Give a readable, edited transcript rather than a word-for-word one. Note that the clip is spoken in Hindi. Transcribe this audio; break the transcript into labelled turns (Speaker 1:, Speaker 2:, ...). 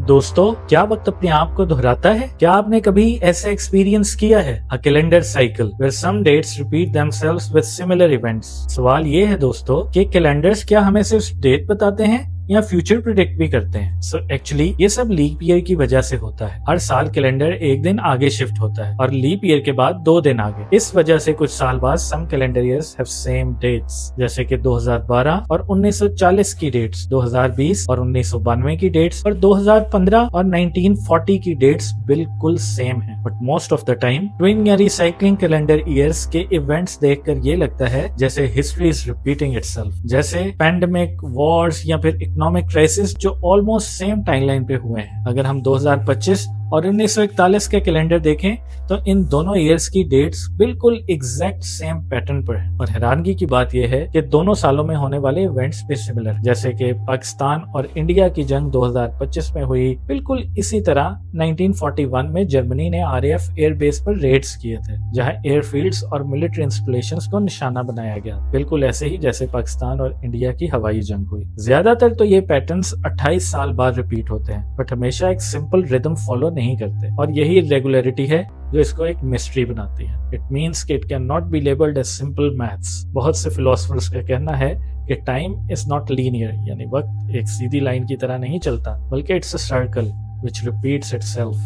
Speaker 1: दोस्तों, क्या वक्त अपने आप को दोहराता है? क्या आपने कभी ऐसा एक्सपीरियंस किया है? A calendar cycle where some dates repeat themselves with similar events. सवाल ये है दोस्तों कि कैलेंडर्स क्या हमें सिर्फ डेट बताते हैं या फ्यूचर प्रिडिक्ट भी करते हैं? सो एक्चुअली ये सब लीप ईयर की वजह से होता है। हर साल कैलेंडर एक दिन आगे शिफ्ट होता है और लीप ईयर के बाद 2 दिन आगे। इस वजह से कुछ साल बाद some calendar years have same dates, जैसे कि 2012 और 1940 की डेट्स, 2020 और 1992 की डेट्स और 2015 और 1940 की डेट्स बिल्कुल सेम है। But most of the time twin या रिसाइकलिंग कैलेंडर ईयर्स के इवेंट्स देखकर ये लगता है जैसे हिस्ट्री इज रिपीटिंग इटसेल्फ, जैसे पैंडेमिक, वॉर्स या फिर इकोनॉमिक क्राइसिस जो ऑलमोस्ट सेम टाइमलाइन पे हुए हैं। अगर हम 2025 और 1941 के कैलेंडर देखें तो इन दोनों ईयर्स की डेट्स बिल्कुल एग्जैक्ट सेम पैटर्न पर है। और हैरानगी की बात यह है कि दोनों सालों में होने वाले इवेंट्स भी सिमिलर, जैसे कि पाकिस्तान और इंडिया की जंग 2025 में हुई। बिल्कुल इसी तरह 1941 में जर्मनी ने RAF एयरबेस पर रेड्स किए थे, जहां एयरफील्ड्स और मिलिट्री इंस्टॉलेशंस को निशाना बनाया गया, बिल्कुल ऐसे ही जैसे पाकिस्तान और इंडिया की हवाई जंग हुई। ज्यादातर तो ये पैटर्न्स 28 साल बाद रिपीट होते हैं, बट हमेशा एक सिंपल रिदम फॉलो नहीं करते। और यही रेगुलरिटी है जो इसको एक मिस्ट्री बनाती है। इट मीन्स कि it can not be labelled as simple maths. बहुत से फिलोसफर्स का कहना है कि टाइम इज नॉट लीनियर, यानी वक्त एक सीधी लाइन की तरह नहीं चलता, बल्कि it's a circle which repeats itself.